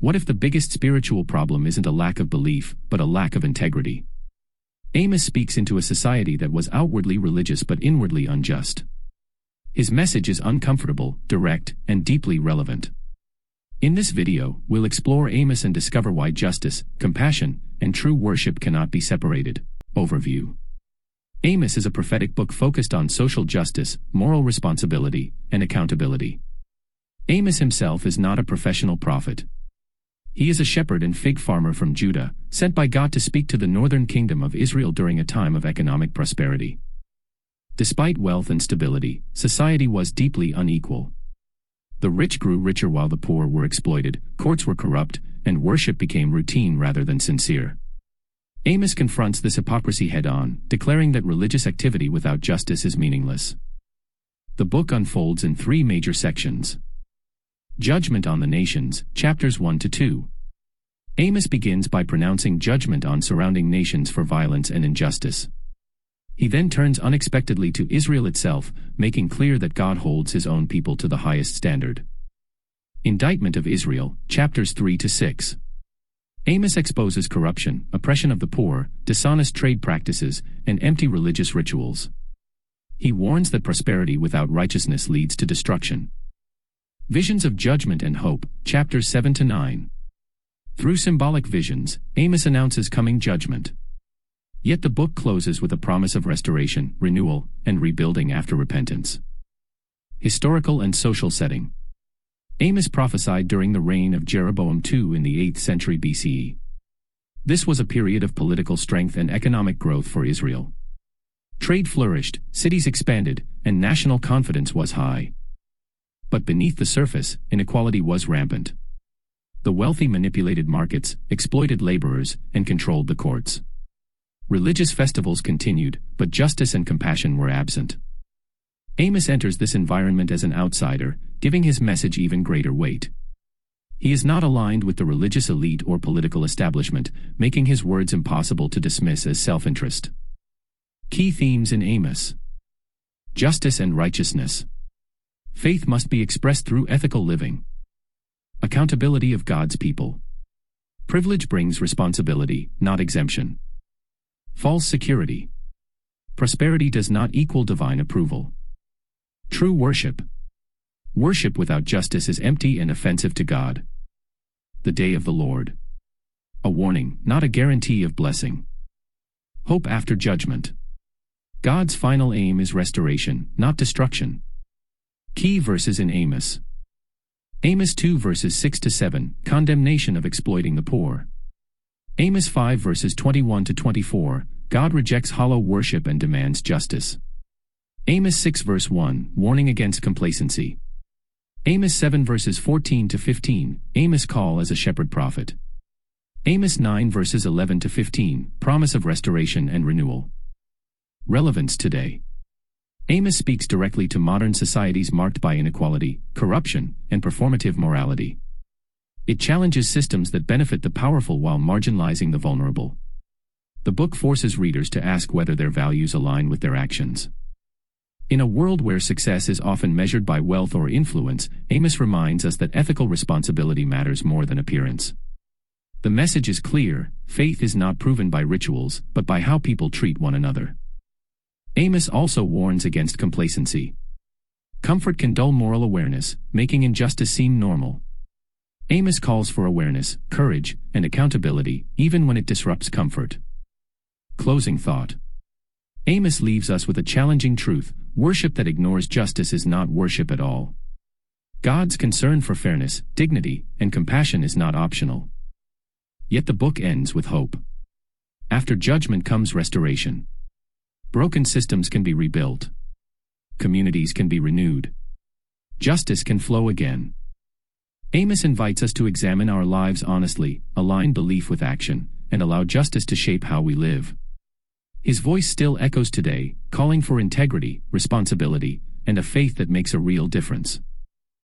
What if the biggest spiritual problem isn't a lack of belief, but a lack of integrity? Amos speaks into a society that was outwardly religious but inwardly unjust. His message is uncomfortable, direct, and deeply relevant. In this video, we'll explore Amos and discover why justice, compassion, and true worship cannot be separated. Overview. Amos is a prophetic book focused on social justice, moral responsibility, and accountability. Amos himself is not a professional prophet. He is a shepherd and fig farmer from Judah, sent by God to speak to the northern kingdom of Israel during a time of economic prosperity. Despite wealth and stability, society was deeply unequal. The rich grew richer while the poor were exploited, courts were corrupt, and worship became routine rather than sincere. Amos confronts this hypocrisy head-on, declaring that religious activity without justice is meaningless. The book unfolds in 3 major sections. Judgment on the Nations, chapters 1-2. Amos begins by pronouncing judgment on surrounding nations for violence and injustice. He then turns unexpectedly to Israel itself, making clear that God holds his own people to the highest standard. Indictment of Israel, chapters 3-6. Amos exposes corruption, oppression of the poor, dishonest trade practices, and empty religious rituals. He warns that prosperity without righteousness leads to destruction. Visions of Judgment and Hope, chapters 7-9. Through symbolic visions, Amos announces coming judgment. Yet the book closes with a promise of restoration, renewal, and rebuilding after repentance. Historical and social setting. Amos prophesied during the reign of Jeroboam II in the 8th century BCE. This was a period of political strength and economic growth for Israel. Trade flourished, cities expanded, and national confidence was high. But beneath the surface, inequality was rampant. The wealthy manipulated markets, exploited laborers, and controlled the courts. Religious festivals continued, but justice and compassion were absent. Amos enters this environment as an outsider, giving his message even greater weight. He is not aligned with the religious elite or political establishment, making his words impossible to dismiss as self-interest. Key themes in Amos. Justice and righteousness. Faith must be expressed through ethical living. Accountability of God's people. Privilege brings responsibility, not exemption. False security. Prosperity does not equal divine approval. True worship. Worship without justice is empty and offensive to God. The day of the Lord. A warning, not a guarantee of blessing. Hope after judgment. God's final aim is restoration, not destruction. Key verses in Amos. Amos 2 verses 6-7, condemnation of exploiting the poor. Amos 5 verses 21-24, God rejects hollow worship and demands justice. Amos 6 verse 1, warning against complacency. Amos 7 verses 14-15, Amos' call as a shepherd prophet. Amos 9 verses 11-15, promise of restoration and renewal. Relevance Today. Amos speaks directly to modern societies marked by inequality, corruption, and performative morality. It challenges systems that benefit the powerful while marginalizing the vulnerable. The book forces readers to ask whether their values align with their actions. In a world where success is often measured by wealth or influence, Amos reminds us that ethical responsibility matters more than appearance. The message is clear: faith is not proven by rituals, but by how people treat one another. Amos also warns against complacency. Comfort can dull moral awareness, making injustice seem normal. Amos calls for awareness, courage, and accountability, even when it disrupts comfort. Closing thought. Amos leaves us with a challenging truth: worship that ignores justice is not worship at all. God's concern for fairness, dignity, and compassion is not optional. Yet the book ends with hope. After judgment comes restoration. Broken systems can be rebuilt. Communities can be renewed. Justice can flow again. Amos invites us to examine our lives honestly, align belief with action, and allow justice to shape how we live. His voice still echoes today, calling for integrity, responsibility, and a faith that makes a real difference.